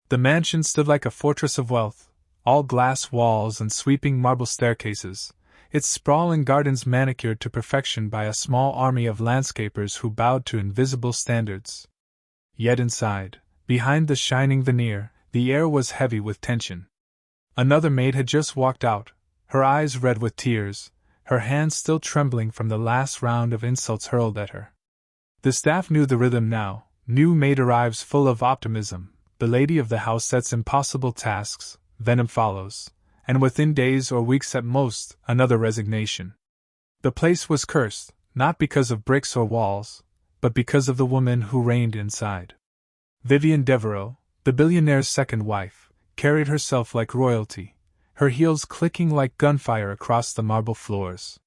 The mansion stood like a fortress of wealth, all glass walls and sweeping marble staircases, its sprawling gardens manicured to perfection by a small army of landscapers who bowed to invisible standards. Yet inside, behind the shining veneer, the air was heavy with tension. Another maid had just walked out, her eyes red with tears, her hands still trembling from the last round of insults hurled at her. The staff knew the rhythm now. New maid arrives full of optimism, the lady of the house sets impossible tasks, venom follows, and within days or weeks at most, another resignation. The place was cursed, not because of bricks or walls, but because of the woman who reigned inside. Vivienne Devereaux, the billionaire's second wife, carried herself like royalty, her heels clicking like gunfire across the marble floors.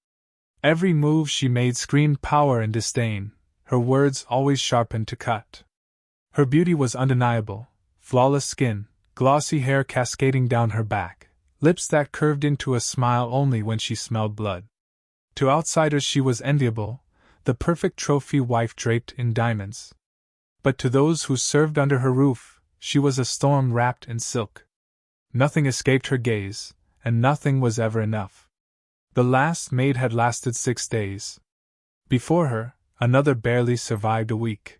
Every move she made screamed power and disdain, her words always sharpened to cut. Her beauty was undeniable, flawless skin, glossy hair cascading down her back, lips that curved into a smile only when she smelled blood. To outsiders she was enviable, the perfect trophy wife draped in diamonds. But to those who served under her roof, she was a storm wrapped in silk. Nothing escaped her gaze, and nothing was ever enough. The last maid had lasted 6 days. Before her, another barely survived a week.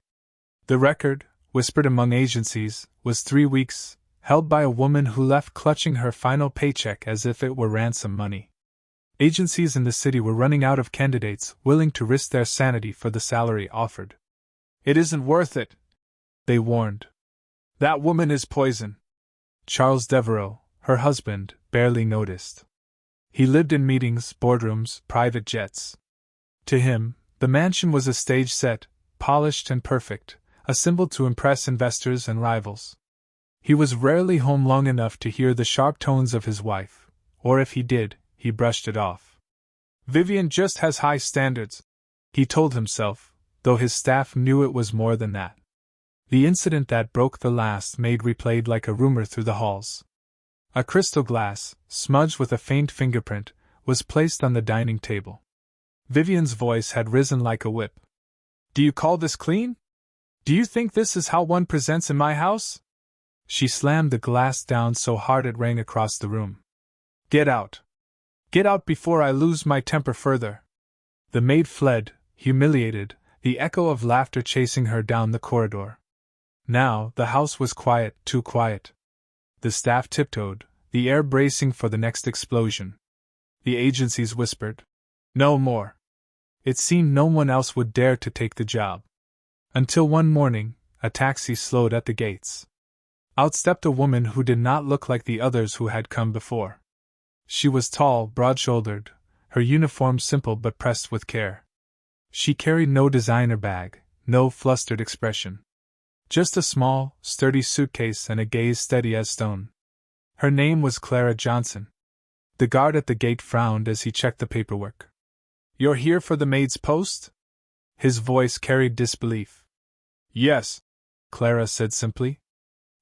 The record, whispered among agencies, was 3 weeks, held by a woman who left clutching her final paycheck as if it were ransom money. Agencies in the city were running out of candidates willing to risk their sanity for the salary offered. "It isn't worth it," they warned. "That woman is poison." Charles Devereaux, her husband, barely noticed. He lived in meetings, boardrooms, private jets. To him, the mansion was a stage set, polished and perfect, a symbol to impress investors and rivals. He was rarely home long enough to hear the sharp tones of his wife, or if he did, he brushed it off. "Vivienne just has high standards," he told himself, though his staff knew it was more than that. The incident that broke the last maid replayed like a rumor through the halls. A crystal glass, smudged with a faint fingerprint, was placed on the dining table. Vivienne's voice had risen like a whip. "Do you call this clean? Do you think this is how one presents in my house?" She slammed the glass down so hard it rang across the room. "Get out! Get out before I lose my temper further!" The maid fled, humiliated, the echo of laughter chasing her down the corridor. Now, the house was quiet, too quiet. The staff tiptoed, the air bracing for the next explosion. The agencies whispered, "No more." It seemed no one else would dare to take the job. Until one morning, a taxi slowed at the gates. Out stepped a woman who did not look like the others who had come before. She was tall, broad-shouldered, her uniform simple but pressed with care. She carried no designer bag, no flustered expression. Just a small, sturdy suitcase and a gaze steady as stone. Her name was Clara Johnson. The guard at the gate frowned as he checked the paperwork. "You're here for the maid's post?" His voice carried disbelief. "Yes," Clara said simply.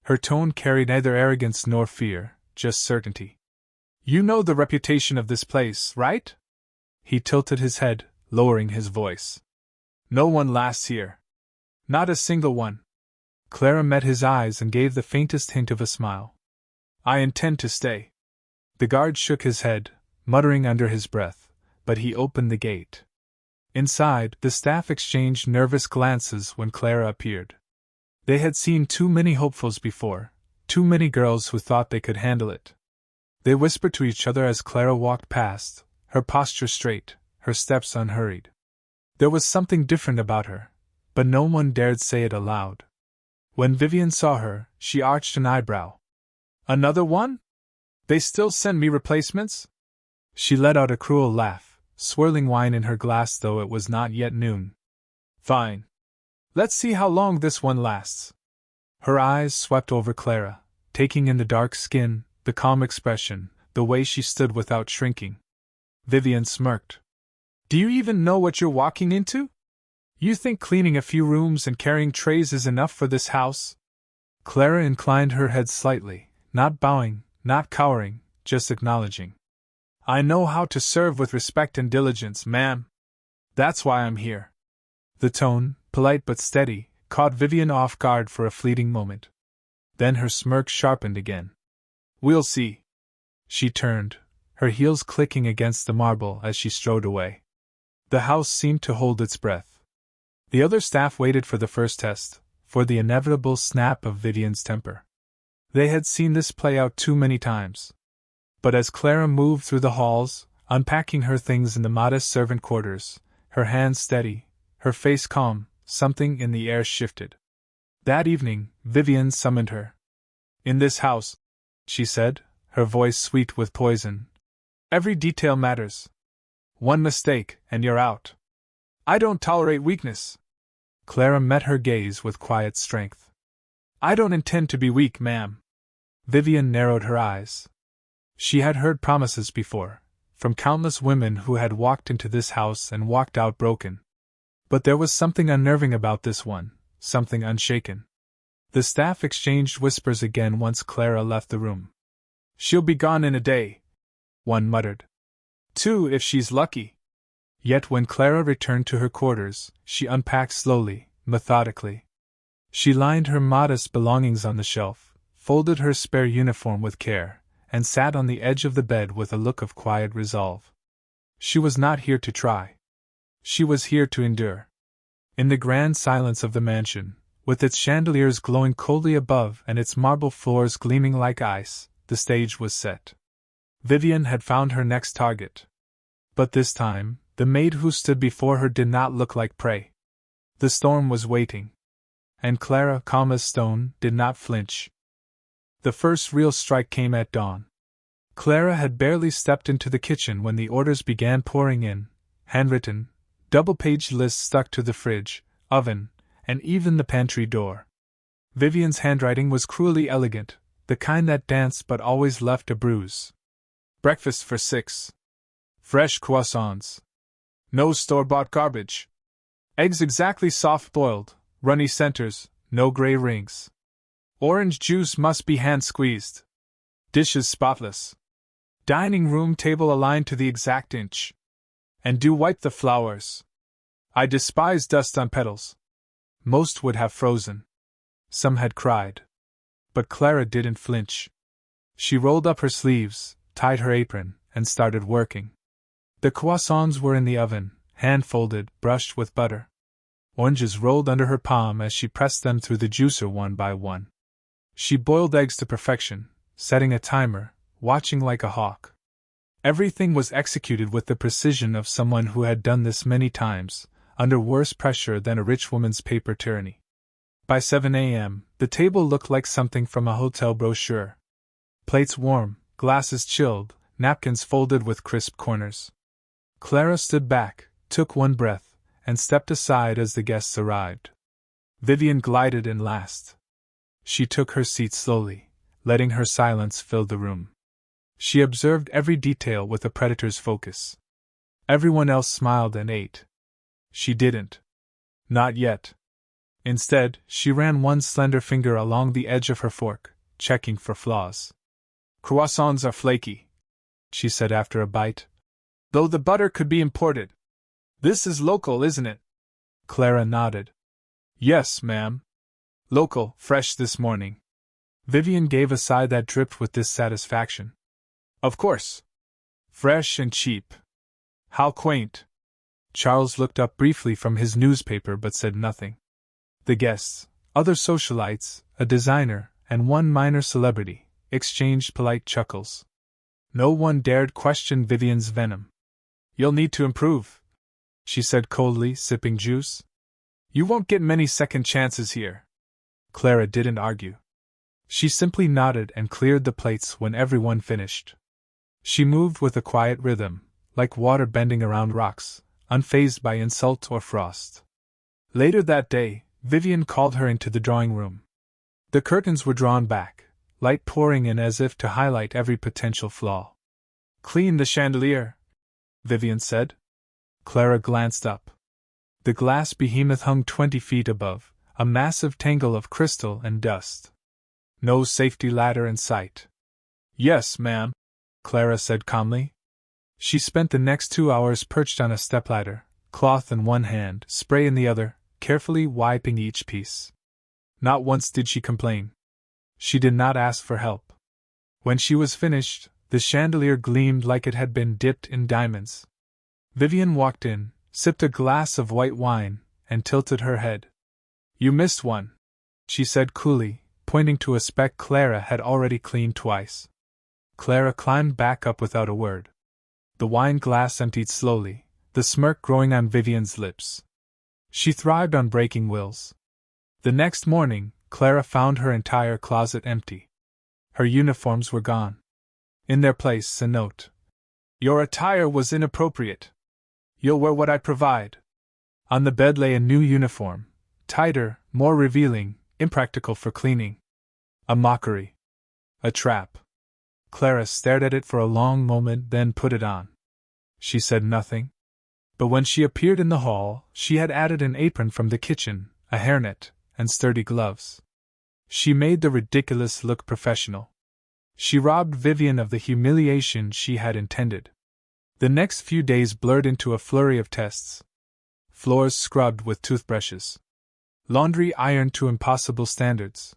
Her tone carried neither arrogance nor fear, just certainty. "You know the reputation of this place, right?" He tilted his head, lowering his voice. "No one lasts here. Not a single one." Clara met his eyes and gave the faintest hint of a smile. "I intend to stay." The guard shook his head, muttering under his breath, but he opened the gate. Inside, the staff exchanged nervous glances when Clara appeared. They had seen too many hopefuls before, too many girls who thought they could handle it. They whispered to each other as Clara walked past, her posture straight, her steps unhurried. There was something different about her, but no one dared say it aloud. When Vivienne saw her, she arched an eyebrow. "Another one? They still send me replacements?" She let out a cruel laugh, swirling wine in her glass though it was not yet noon. "Fine. Let's see how long this one lasts." Her eyes swept over Clara, taking in the dark skin, the calm expression, the way she stood without shrinking. Vivienne smirked. "Do you even know what you're walking into? You think cleaning a few rooms and carrying trays is enough for this house?" Clara inclined her head slightly, not bowing, not cowering, just acknowledging. "I know how to serve with respect and diligence, ma'am. That's why I'm here." The tone, polite but steady, caught Vivienne off guard for a fleeting moment. Then her smirk sharpened again. We'll see. She turned, her heels clicking against the marble as she strode away. The house seemed to hold its breath. The other staff waited for the first test, for the inevitable snap of Vivian's temper. They had seen this play out too many times. But as Clara moved through the halls, unpacking her things in the modest servant quarters, her hands steady, her face calm, something in the air shifted. That evening, Vivian summoned her. In this house, she said, her voice sweet with poison, every detail matters. One mistake, and you're out. I don't tolerate weakness. Clara met her gaze with quiet strength. I don't intend to be weak, ma'am. Vivian narrowed her eyes. She had heard promises before, from countless women who had walked into this house and walked out broken. But there was something unnerving about this one, something unshaken. The staff exchanged whispers again once Clara left the room. She'll be gone in a day, one muttered. 2 if she's lucky. Yet when Clara returned to her quarters, she unpacked slowly, methodically. She lined her modest belongings on the shelf, folded her spare uniform with care, and sat on the edge of the bed with a look of quiet resolve. She was not here to try. She was here to endure. In the grand silence of the mansion, with its chandeliers glowing coldly above and its marble floors gleaming like ice, the stage was set. Vivian had found her next target. But this time, the maid who stood before her did not look like prey. The storm was waiting. And Clara, calm as stone, did not flinch. The first real strike came at dawn. Clara had barely stepped into the kitchen when the orders began pouring in, handwritten, double-paged lists stuck to the fridge, oven, and even the pantry door. Vivian's handwriting was cruelly elegant, the kind that danced but always left a bruise. Breakfast for 6. Fresh croissants. No store-bought garbage. Eggs exactly soft-boiled, runny centers, no gray rings. Orange juice must be hand-squeezed. Dishes spotless. Dining room table aligned to the exact inch. And do wipe the flowers. I despise dust on petals. Most would have frozen. Some had cried. But Clara didn't flinch. She rolled up her sleeves, tied her apron, and started working. The croissants were in the oven, hand-folded, brushed with butter. Oranges rolled under her palm as she pressed them through the juicer one by one. She boiled eggs to perfection, setting a timer, watching like a hawk. Everything was executed with the precision of someone who had done this many times, under worse pressure than a rich woman's paper tyranny. By 7 a.m., the table looked like something from a hotel brochure. Plates warm, glasses chilled, napkins folded with crisp corners. Clara stood back, took one breath, and stepped aside as the guests arrived. Vivian glided in last. She took her seat slowly, letting her silence fill the room. She observed every detail with a predator's focus. Everyone else smiled and ate. She didn't. Not yet. Instead, she ran one slender finger along the edge of her fork, checking for flaws. Croissants are flaky, she said after a bite. Though the butter could be imported. This is local, isn't it? Clara nodded. Yes, ma'am. Local, fresh this morning. Vivian gave a sigh that dripped with dissatisfaction. Of course. Fresh and cheap. How quaint. Charles looked up briefly from his newspaper but said nothing. The guests, other socialites, a designer, and one minor celebrity, exchanged polite chuckles. No one dared question Vivian's venom. You'll need to improve, she said coldly, sipping juice. You won't get many second chances here. Clara didn't argue. She simply nodded and cleared the plates when everyone finished. She moved with a quiet rhythm, like water bending around rocks, unfazed by insult or frost. Later that day, Vivian called her into the drawing room. The curtains were drawn back, light pouring in as if to highlight every potential flaw. Clean the chandelier, Vivian said. Clara glanced up. The glass behemoth hung 20 feet above, a massive tangle of crystal and dust. No safety ladder in sight. Yes, ma'am, Clara said calmly. She spent the next 2 hours perched on a stepladder, cloth in one hand, spray in the other, carefully wiping each piece. Not once did she complain. She did not ask for help. When she was finished, the chandelier gleamed like it had been dipped in diamonds. Vivian walked in, sipped a glass of white wine, and tilted her head. "You missed one," she said coolly, pointing to a speck Clara had already cleaned twice. Clara climbed back up without a word. The wine glass emptied slowly, the smirk growing on Vivian's lips. She thrived on breaking wills. The next morning, Clara found her entire closet empty. Her uniforms were gone. In their place, a note. "Your attire was inappropriate. You'll wear what I provide." On the bed lay a new uniform, tighter, more revealing, impractical for cleaning. A mockery. A trap. Clara stared at it for a long moment, then put it on. She said nothing. But when she appeared in the hall, she had added an apron from the kitchen, a hairnet, and sturdy gloves. She made the ridiculous look professional. She robbed Vivian of the humiliation she had intended. The next few days blurred into a flurry of tests. Floors scrubbed with toothbrushes. Laundry ironed to impossible standards.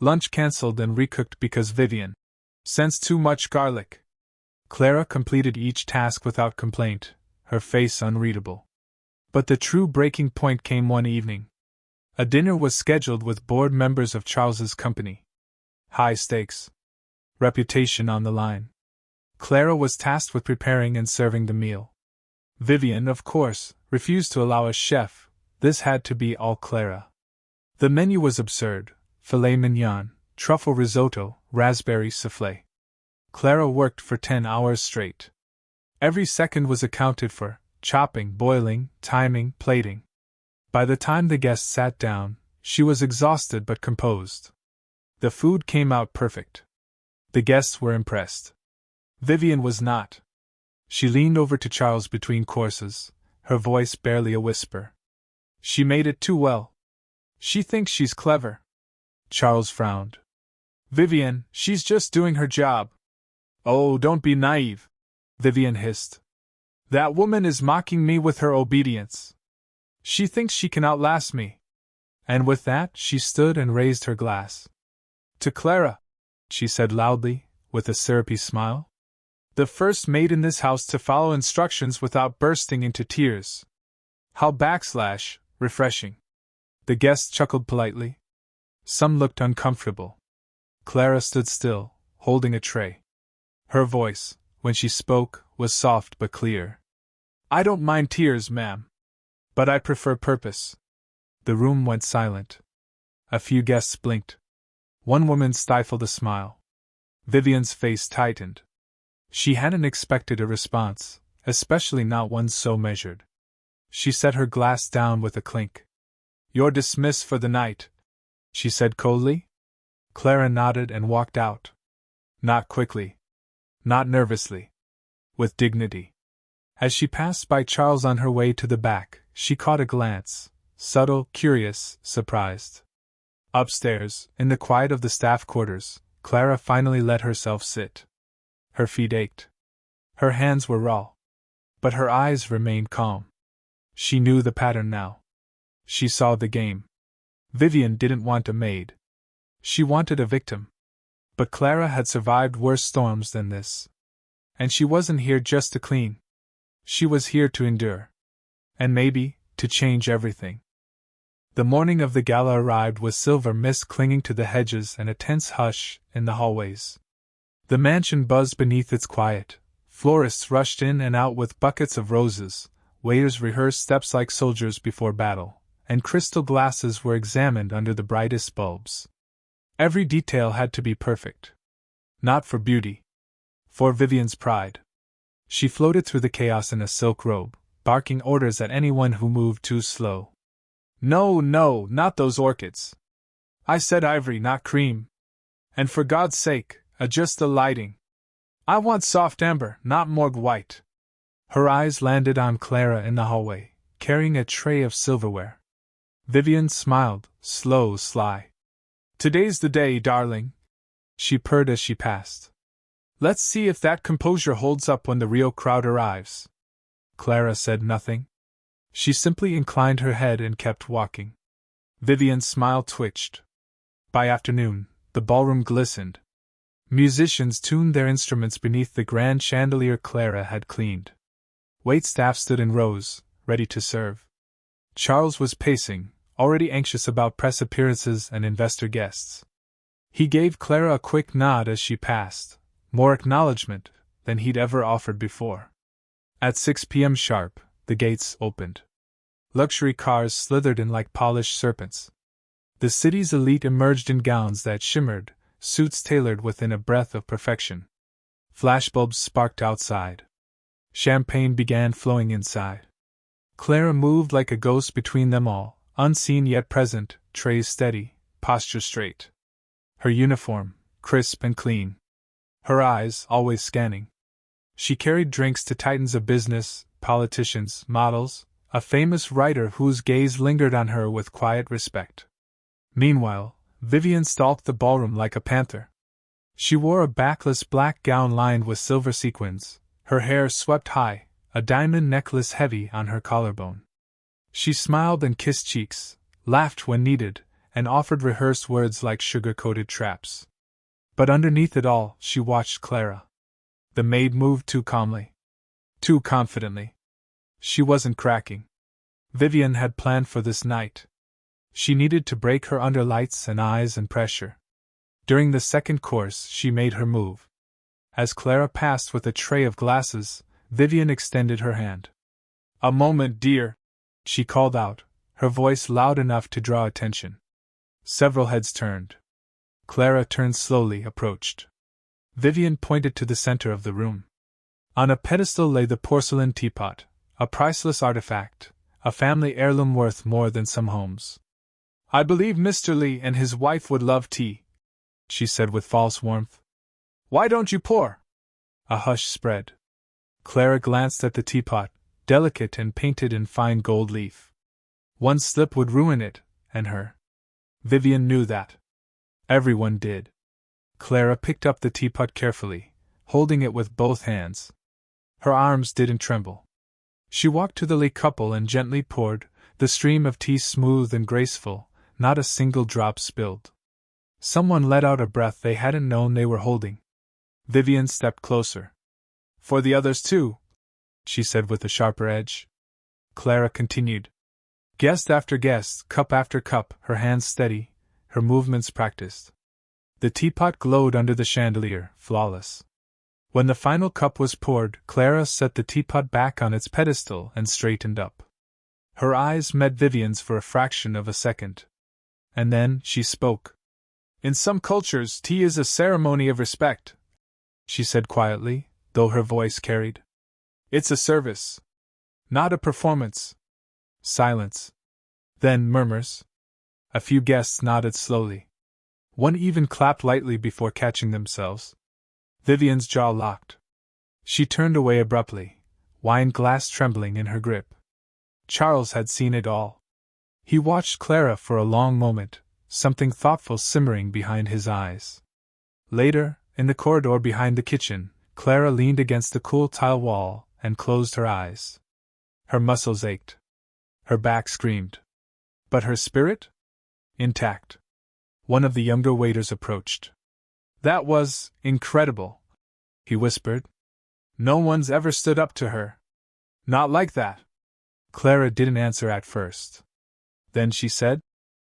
Lunch cancelled and recooked because Vivian sensed too much garlic. Clara completed each task without complaint, her face unreadable. But the true breaking point came one evening. A dinner was scheduled with board members of Charles's company. High stakes. Reputation on the line. Clara was tasked with preparing and serving the meal. Vivian, of course, refused to allow a chef. This had to be all Clara. The menu was absurd: filet mignon, truffle risotto, raspberry soufflé. Clara worked for 10 hours straight. Every second was accounted for: chopping, boiling, timing, plating. By the time the guests sat down, she was exhausted but composed. The food came out perfect. The guests were impressed. Vivian was not. She leaned over to Charles between courses, her voice barely a whisper. "She made it too well. She thinks she's clever." Charles frowned. "Vivian, she's just doing her job." "Oh, don't be naive," Vivian hissed. "That woman is mocking me with her obedience. She thinks she can outlast me." And with that, she stood and raised her glass. "To Clara," she said loudly, with a syrupy smile. "The first maid in this house to follow instructions without bursting into tears. How refreshing." The guests chuckled politely. Some looked uncomfortable. Clara stood still, holding a tray. Her voice, when she spoke, was soft but clear. "I don't mind tears, ma'am. But I prefer purpose." The room went silent. A few guests blinked. One woman stifled a smile. Vivian's face tightened. She hadn't expected a response, especially not one so measured. She set her glass down with a clink. "You're dismissed for the night," she said coldly. Clara nodded and walked out. Not quickly. Not nervously. With dignity. As she passed by Charles on her way to the back, she caught a glance, subtle, curious, surprised. Upstairs, in the quiet of the staff quarters, Clara finally let herself sit. Her feet ached. Her hands were raw. But her eyes remained calm. She knew the pattern now. She saw the game. Vivian didn't want a maid. She wanted a victim. But Clara had survived worse storms than this. And she wasn't here just to clean. She was here to endure. And maybe, to change everything. The morning of the gala arrived with silver mist clinging to the hedges and a tense hush in the hallways. The mansion buzzed beneath its quiet. Florists rushed in and out with buckets of roses, waiters rehearsed steps like soldiers before battle, and crystal glasses were examined under the brightest bulbs. Every detail had to be perfect. Not for beauty. For Vivian's pride. She floated through the chaos in a silk robe, barking orders at anyone who moved too slow. "No, no, not those orchids. I said ivory, not cream. And for God's sake, adjust the lighting. I want soft amber, not morgue white." Her eyes landed on Clara in the hallway, carrying a tray of silverware. Vivian smiled, slow, sly. "Today's the day, darling," she purred as she passed. "Let's see if that composure holds up when the real crowd arrives." Clara said nothing. She simply inclined her head and kept walking. Vivian's smile twitched. By afternoon, The ballroom glistened. Musicians tuned their instruments beneath the grand chandelier Clara had cleaned. Waitstaff stood in rows, ready to serve. Charles was pacing, already anxious about press appearances and investor guests. He gave Clara a quick nod as she passed, more acknowledgement than he'd ever offered before. At 6 p.m. sharp, the gates opened. Luxury cars slithered in like polished serpents. The city's elite emerged in gowns that shimmered, suits tailored within a breath of perfection. Flashbulbs sparked outside. Champagne began flowing inside. Clara moved like a ghost between them all, unseen yet present, trays steady, posture straight. Her uniform, crisp and clean. Her eyes, always scanning. She carried drinks to titans of business, politicians, models, a famous writer whose gaze lingered on her with quiet respect. Meanwhile, Vivian stalked the ballroom like a panther. She wore a backless black gown lined with silver sequins, her hair swept high, a diamond necklace heavy on her collarbone. She smiled and kissed cheeks, laughed when needed, and offered rehearsed words like sugar-coated traps. But underneath it all, she watched Clara. The maid moved too calmly. Too confidently. She wasn't cracking. Vivian had planned for this night. She needed to break her under lights and eyes and pressure. During the second course, she made her move. As Clara passed with a tray of glasses, Vivian extended her hand. "A moment, dear," she called out, her voice loud enough to draw attention. Several heads turned. Clara turned slowly, approached. Vivian pointed to the center of the room. On a pedestal lay the porcelain teapot, a priceless artifact, a family heirloom worth more than some homes. "I believe Mr. Lee and his wife would love tea," she said with false warmth. "Why don't you pour?" A hush spread. Clara glanced at the teapot, delicate and painted in fine gold leaf. One slip would ruin it, and her. Vivian knew that. Everyone did. Clara picked up the teapot carefully, holding it with both hands. Her arms didn't tremble. She walked to the Lee couple and gently poured, the stream of tea smooth and graceful, not a single drop spilled. Someone let out a breath they hadn't known they were holding. Vivian stepped closer. "For the others too," she said with a sharper edge. Clara continued. Guest after guest, cup after cup, her hands steady, her movements practiced. The teapot glowed under the chandelier, flawless. When the final cup was poured, Clara set the teapot back on its pedestal and straightened up. Her eyes met Vivian's for a fraction of a second. And then she spoke. "In some cultures, tea is a ceremony of respect," she said quietly, though her voice carried. "It's a service. Not a performance." Silence. Then murmurs. A few guests nodded slowly. One even clapped lightly before catching themselves. Vivian's jaw locked. She turned away abruptly, wine glass trembling in her grip. Charles had seen it all. He watched Clara for a long moment, something thoughtful simmering behind his eyes. Later, in the corridor behind the kitchen, Clara leaned against the cool tile wall and closed her eyes. Her muscles ached. Her back screamed. But her spirit? Intact. One of the younger waiters approached. "That was incredible," he whispered. "No one's ever stood up to her. Not like that." Clara didn't answer at first. Then she said,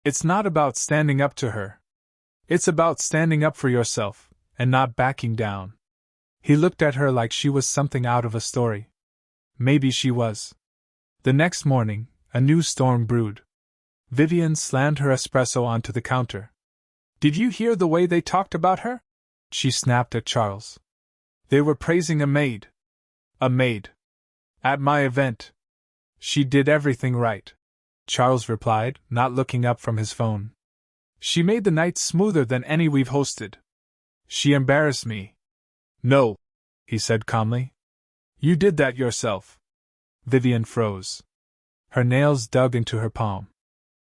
"It's not about standing up to her. It's about standing up for yourself, and not backing down." He looked at her like she was something out of a story. Maybe she was. The next morning, a new storm brewed. Vivian slammed her espresso onto the counter. "Did you hear the way they talked about her?" she snapped at Charles. "They were praising a maid. A maid. At my event. She did everything right," Charles replied, not looking up from his phone. "She made the night smoother than any we've hosted. She embarrassed me." "No," he said calmly. "You did that yourself." Vivian froze. Her nails dug into her palm.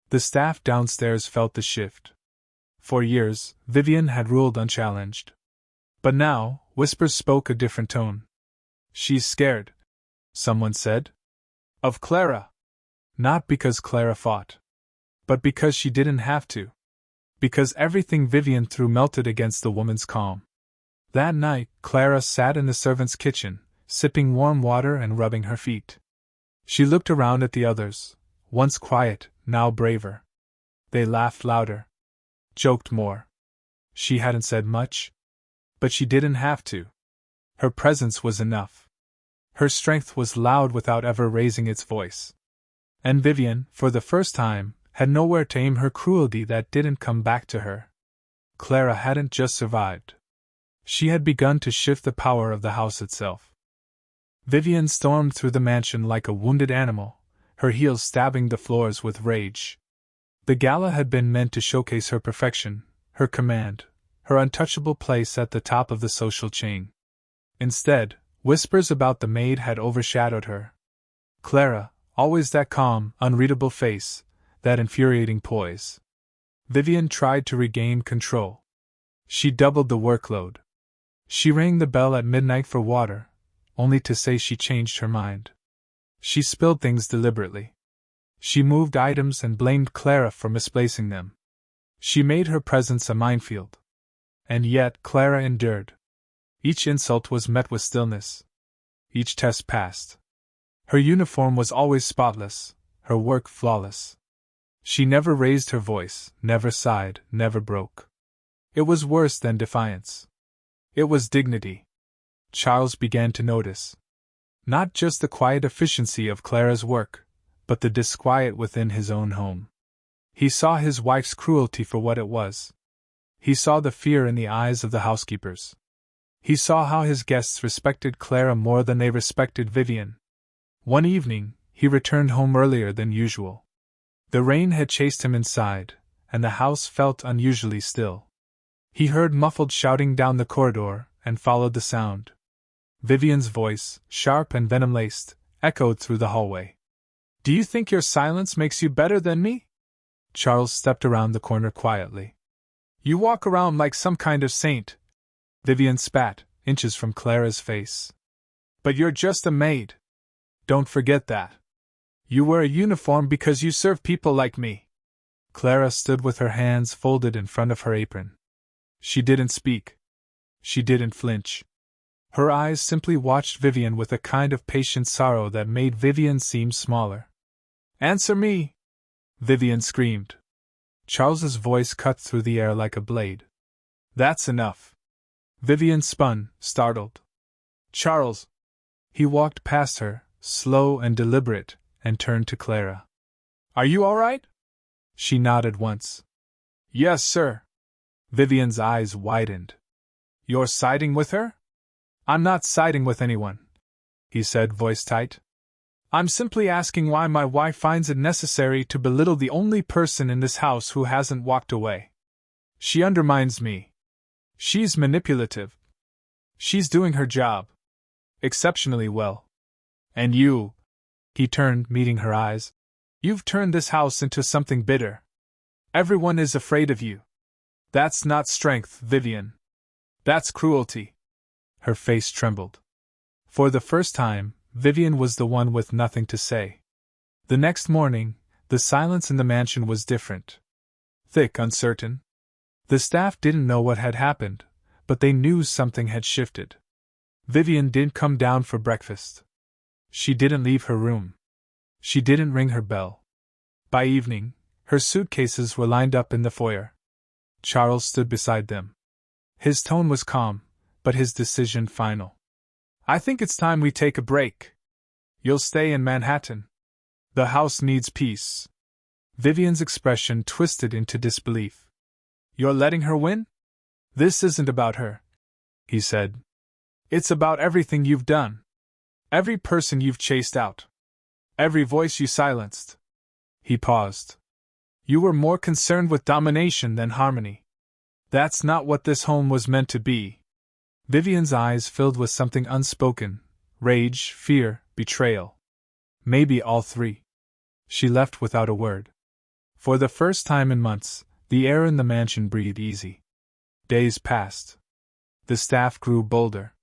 The staff downstairs felt the shift. For years, Vivian had ruled unchallenged. But now, whispers spoke a different tone. "She's scared," someone said. "Of Clara." Not because Clara fought. But because she didn't have to. Because everything Vivian threw melted against the woman's calm. That night, Clara sat in the servants' kitchen, sipping warm water and rubbing her feet. She looked around at the others, once quiet, now braver. They laughed louder, joked more. She hadn't said much, but she didn't have to. Her presence was enough. Her strength was loud without ever raising its voice. And Vivian, for the first time, had nowhere to aim her cruelty that didn't come back to her. Clara hadn't just survived. She had begun to shift the power of the house itself. Vivian stormed through the mansion like a wounded animal, her heels stabbing the floors with rage. The gala had been meant to showcase her perfection, her command, her untouchable place at the top of the social chain. Instead, whispers about the maid had overshadowed her. Clara, always that calm, unreadable face, that infuriating poise. Vivian tried to regain control. She doubled the workload. She rang the bell at midnight for water, only to say she changed her mind. She spilled things deliberately. She moved items and blamed Clara for misplacing them. She made her presence a minefield. And yet Clara endured. Each insult was met with stillness. Each test passed. Her uniform was always spotless, her work flawless. She never raised her voice, never sighed, never broke. It was worse than defiance. It was dignity. Charles began to notice. Not just the quiet efficiency of Clara's work, but the disquiet within his own home. He saw his wife's cruelty for what it was. He saw the fear in the eyes of the housekeepers. He saw how his guests respected Clara more than they respected Vivian. One evening, he returned home earlier than usual. The rain had chased him inside, and the house felt unusually still. He heard muffled shouting down the corridor, and followed the sound. Vivian's voice, sharp and venom-laced, echoed through the hallway. "Do you think your silence makes you better than me?" Charles stepped around the corner quietly. "You walk around like some kind of saint," Vivian spat, inches from Clara's face. "But you're just a maid. Don't forget that. You wear a uniform because you serve people like me." Clara stood with her hands folded in front of her apron. She didn't speak. She didn't flinch. Her eyes simply watched Vivian with a kind of patient sorrow that made Vivian seem smaller. "Answer me!" Vivian screamed. Charles's voice cut through the air like a blade. "That's enough." Vivian spun, startled. "Charles!" He walked past her, slow and deliberate, and turned to Clara. "Are you all right?" She nodded once. "Yes, sir." Vivian's eyes widened. "You're siding with her?" "I'm not siding with anyone," he said, voice tight. "I'm simply asking why my wife finds it necessary to belittle the only person in this house who hasn't walked away. She undermines me. She's manipulative. She's doing her job exceptionally well. And you," he turned, meeting her eyes, "you've turned this house into something bitter. Everyone is afraid of you. That's not strength, Vivian. That's cruelty." Her face trembled. For the first time, Vivian was the one with nothing to say. The next morning, the silence in the mansion was different. Thick, uncertain. The staff didn't know what had happened, but they knew something had shifted. Vivian didn't come down for breakfast. She didn't leave her room. She didn't ring her bell. By evening, her suitcases were lined up in the foyer. Charles stood beside them. His tone was calm, but his decision final. "I think it's time we take a break. You'll stay in Manhattan. The house needs peace." Vivian's expression twisted into disbelief. "You're letting her win? This isn't about her," he said. "It's about everything you've done. Every person you've chased out. Every voice you silenced." He paused. "You were more concerned with domination than harmony. That's not what this home was meant to be." Vivian's eyes filled with something unspoken: rage, fear, betrayal. Maybe all three. She left without a word. For the first time in months, the air in the mansion breathed easy. Days passed. The staff grew bolder.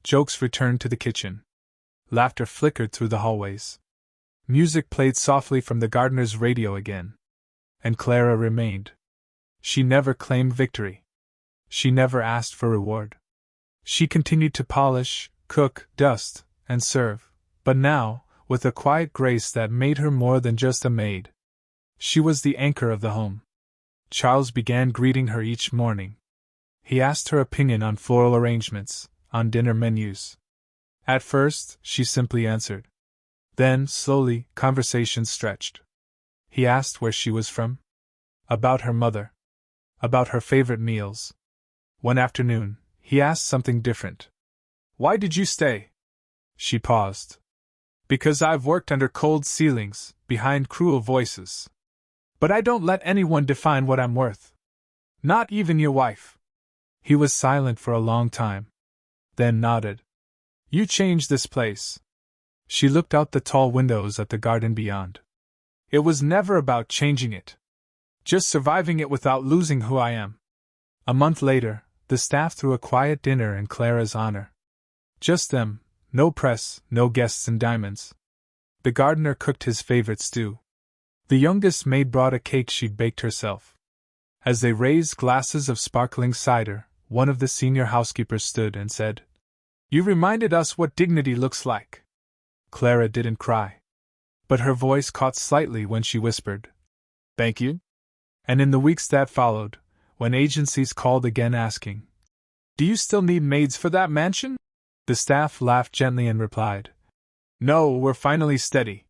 Jokes returned to the kitchen. Laughter flickered through the hallways. Music played softly from the gardener's radio again. And Clara remained. She never claimed victory. She never asked for reward. She continued to polish, cook, dust, and serve, but now, with a quiet grace that made her more than just a maid. She was the anchor of the home. Charles began greeting her each morning. He asked her opinion on floral arrangements, on dinner menus. At first, she simply answered. Then, slowly, conversation stretched. He asked where she was from. About her mother. About her favorite meals. One afternoon, he asked something different. Why did you stay? She paused. Because I've worked under cold ceilings, behind cruel voices. But I don't let anyone define what I'm worth. Not even your wife. He was silent for a long time. Then nodded. You changed this place. She looked out the tall windows at the garden beyond. It was never about changing it. Just surviving it without losing who I am. A month later, the staff threw a quiet dinner in Clara's honor. Just them, no press, no guests in diamonds. The gardener cooked his favorite stew. The youngest maid brought a cake she'd baked herself. As they raised glasses of sparkling cider, one of the senior housekeepers stood and said, You reminded us what dignity looks like. Clara didn't cry. But her voice caught slightly when she whispered, Thank you. And in the weeks that followed, when agencies called again asking, Do you still need maids for that mansion? The staff laughed gently and replied, No, we're finally steady.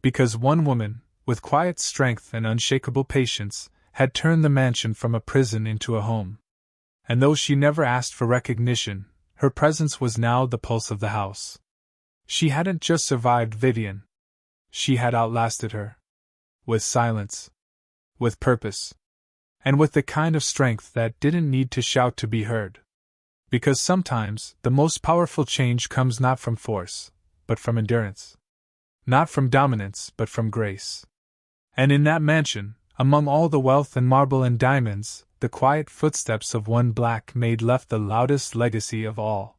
Because one woman, with quiet strength and unshakable patience, had turned the mansion from a prison into a home. And though she never asked for recognition, her presence was now the pulse of the house. She hadn't just survived Vivian. She had outlasted her. With silence. With purpose. And with the kind of strength that didn't need to shout to be heard. Because sometimes, the most powerful change comes not from force, but from endurance. Not from dominance, but from grace. And in that mansion, among all the wealth and marble and diamonds, the quiet footsteps of one black maid left the loudest legacy of all.